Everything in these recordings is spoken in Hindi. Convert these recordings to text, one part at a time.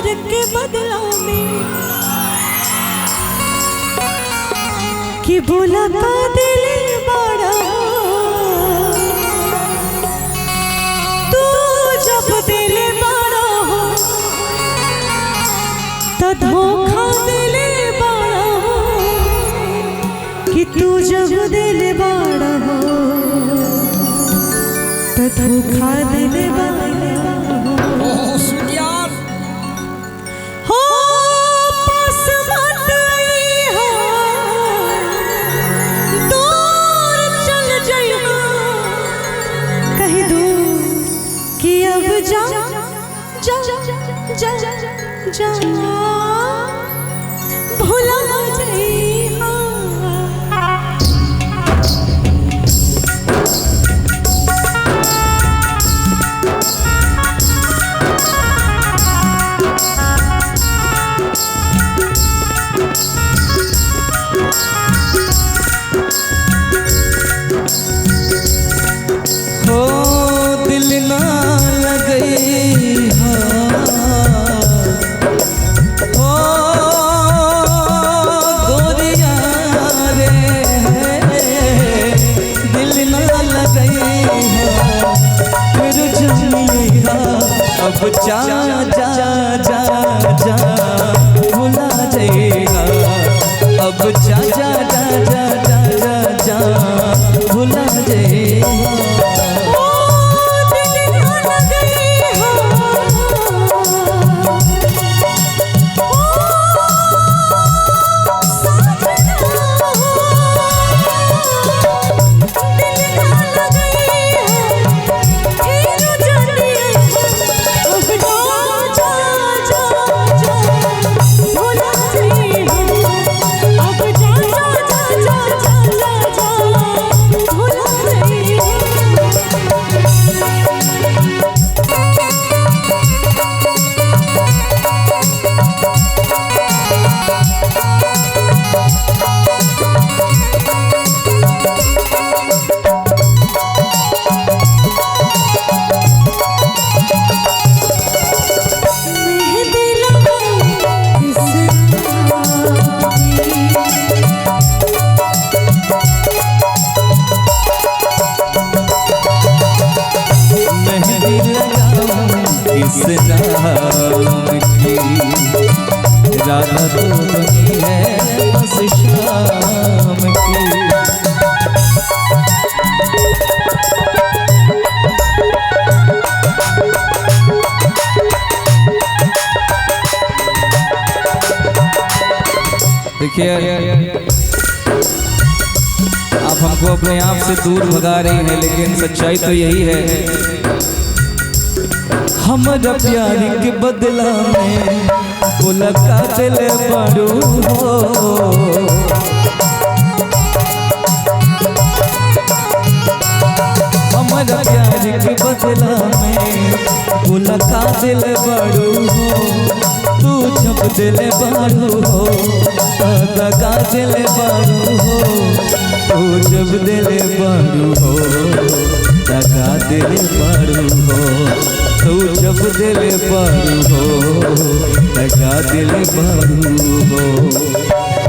प्यार के बदला में कि बोला का दिल बड़ा तू जब दिल बड़ा हो तो धोखा दिल बड़ा हो कि तू जब दिल बड़ा हो तो धोखा दिल बड़ा जा जा जा जा भुला हो दिल ना लगई हो गोरिया रे दिल ना लगई फिर जमिया अब जा जा जा जा भुला जाएगा अब जा जा जा जा जा जा जा भुला जाएगा राधा तो बनी है बस शाम की देखिए आप हमको अपने आप से दूर भगा रही हैं, लेकिन सच्चाई तो यही है हमारा प्यार के बदला में बोला का दिल बड़ू हो हमारा प्यार के बदला में बोला का दिल बड़ू हो तू जब दिल बड़ू हो का दिल बड़ू हो तू जब दिल बड़ू हो का दिल बड़ू हो तू जब दिल बड़ू हो लगा दिल बड़ू हो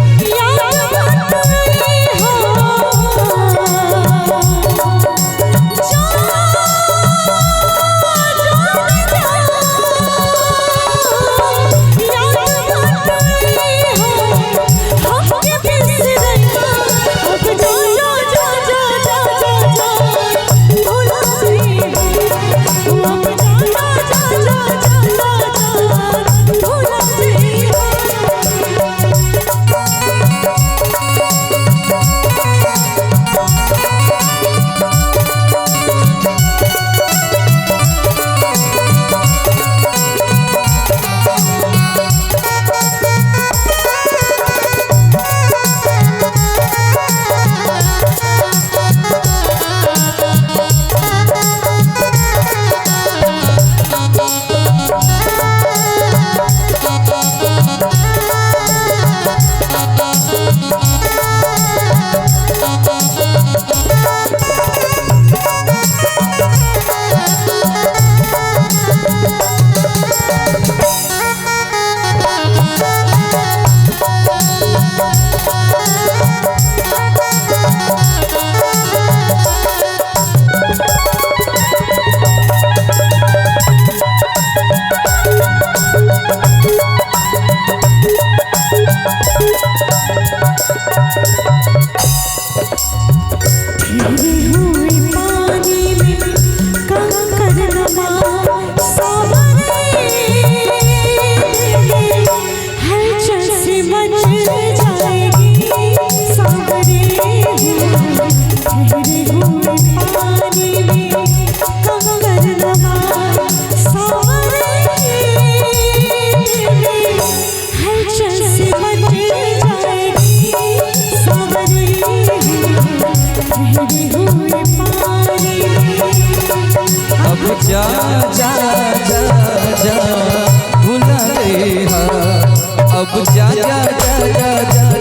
अब जा जा जा जा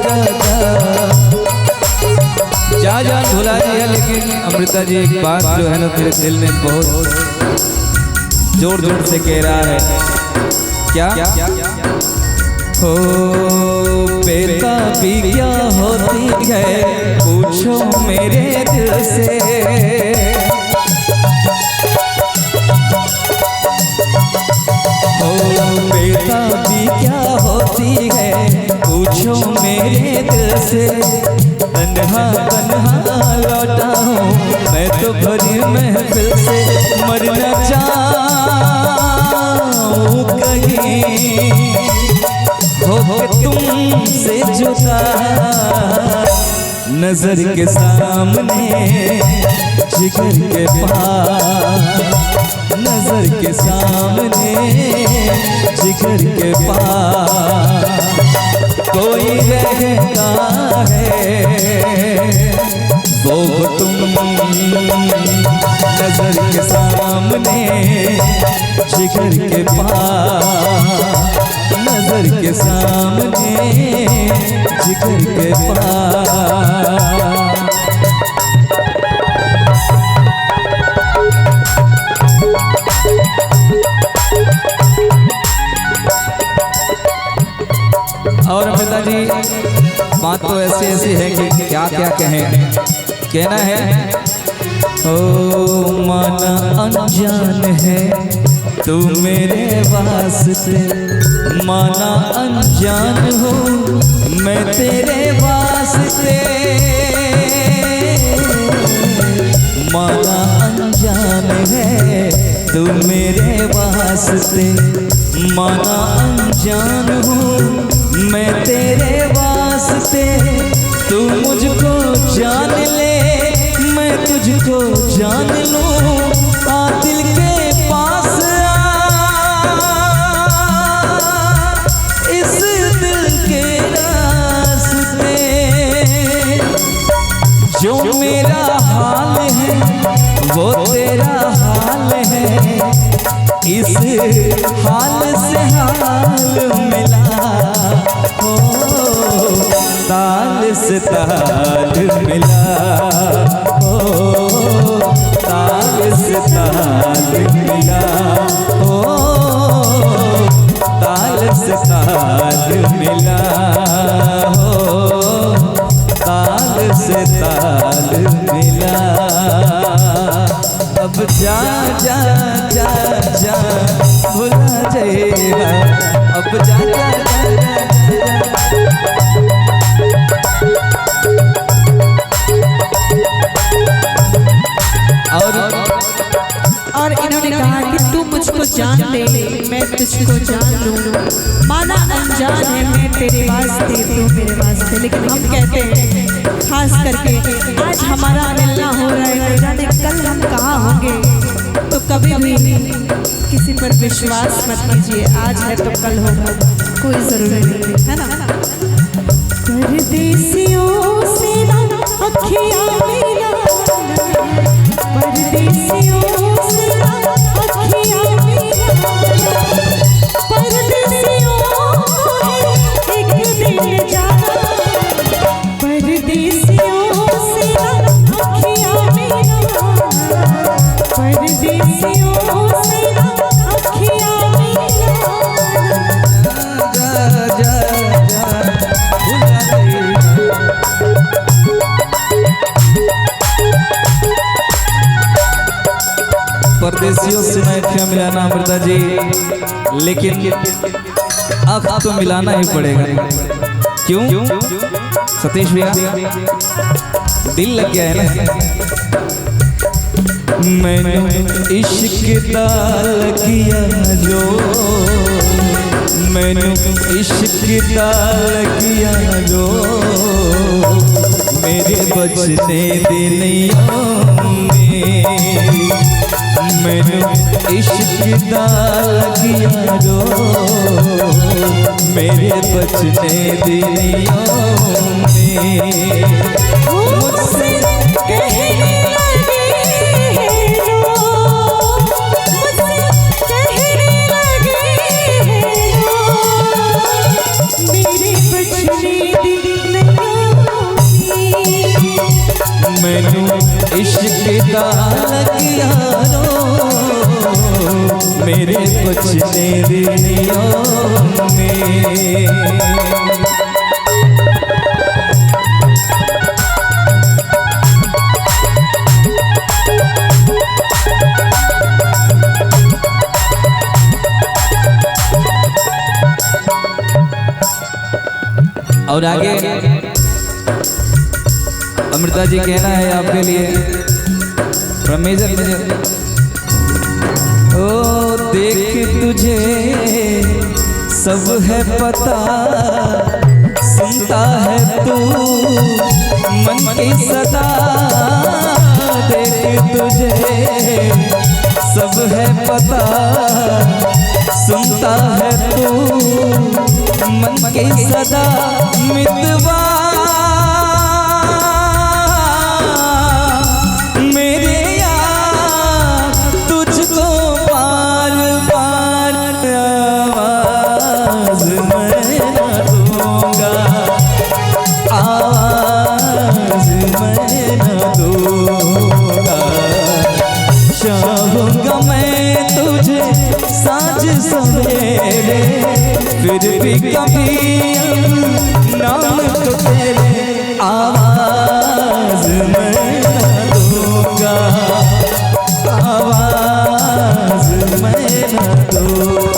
जा जा जा जा भुला दिया। लेकिन अमृता जी एक बात जो है ना मेरे दिल में बहुत जोर जोर से कह रहा है। क्या हो बेताबी क्या होती है पूछो मेरे दिल से। हो बेताबी क्या होती है पूछो मेरे दिल से। तन्हा तन्हा लौटा हूँ मैं तो भरी महफिल से। मरना चाहूँ कहीं हो तुमसे जुदा। नजर के सामने जिगर के पास। नजर के सामने जिगर के पास कोई रहता है वो तुम। नजर के सामने जिगर के पास। नजर के सामने जिगर के पास। और पिताजी बात तो ऐसी ऐसी है कि क्या क्या कहें। कहना है ओ माना अनजान है तू मेरे वास्ते। माना अनजान हो मैं तेरे वास्ते। माना अनजान है तू मेरे वास्ते। माना अनजान हूँ मैं तेरे वास्ते। तू मुझको जान ले मैं तुझको जान लूँ। आ दिल के पास इस दिल के रास्ते। जो मेरा हाल है वो तेरा हाल है। इस हाल से हाल मिला हो ताल से ताल मिला हो ताल से ताल मिला हो ताल से ताल मिला हो ताल से ताल मिला। अब जा जा जा जा भुला जाएगा। अब जा जा जा और इन्होंने कहा कि तू मुझको जान ले मैं तुझको जान लूँ। माना अनजान है मैं तेरे वास्ते तू मेरे वास्ते। लेकिन हम कहते हैं खास करके आज हमारा मिलना हो रहा है न जाने कल हम कहाँ होंगे। तो कभी भी किसी पर विश्वास मत कीजिए। आज है तो कल होगा कोई जरूरी नहीं है ना। परदेसियों से ना अखियाँ मिलाना। परदेसियों से ना अखियाँ मिलाना। परदेसियों को है एक दिन जाना। परदेसियों से ना अखियाँ मिलाना। परदेसियों से ना अखियाँ मिलाना। जा जा जा भुला जाएगा। परदेसियों से मैं अखियाँ मिलाना अमृता जी। लेकिन अब तो मिलाना ही पड़ेगा। क्यों सतीश भैया दिल लग गया है ना। मैंने इश्क दाल किया जो मैंने इश्क दाल किया जो मेरे बचने दिनियों में। मैंने इश्क दाल किया जो मेरे बचने दिनियों में। मुझसे कहने लगे हैं लोग। मुझसे कहने लगे हैं लोग। मैनू इश्क दा लगिया रो मेरे कुछ तेरी नियम में। और आगे अमृता जी कहना है आपके लिए मेजर मेजर। ओ देख तुझे सब है पता, सुनता है तू मन की सदा। देख तुझे सब है पता, सुनता है तू मन की सदा। मितवा मेरे यार तुझको बार बार आवाज मैं न दूंगा, आवाज मैं न दूंगा। चाहूंगा मैं तुझे साँझ सवेरे, फिर भी कभी नाम तो तेरे आवाज मैं न दूंगा, आवाज मैं न दूंगा,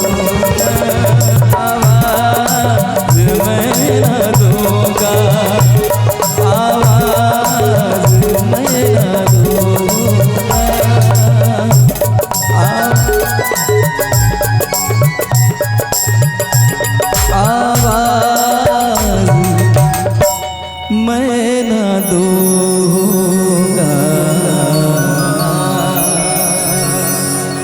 आवाज मैं न दूंगा, आवाज मैं न दूंगा। आवाज मैं न दूं।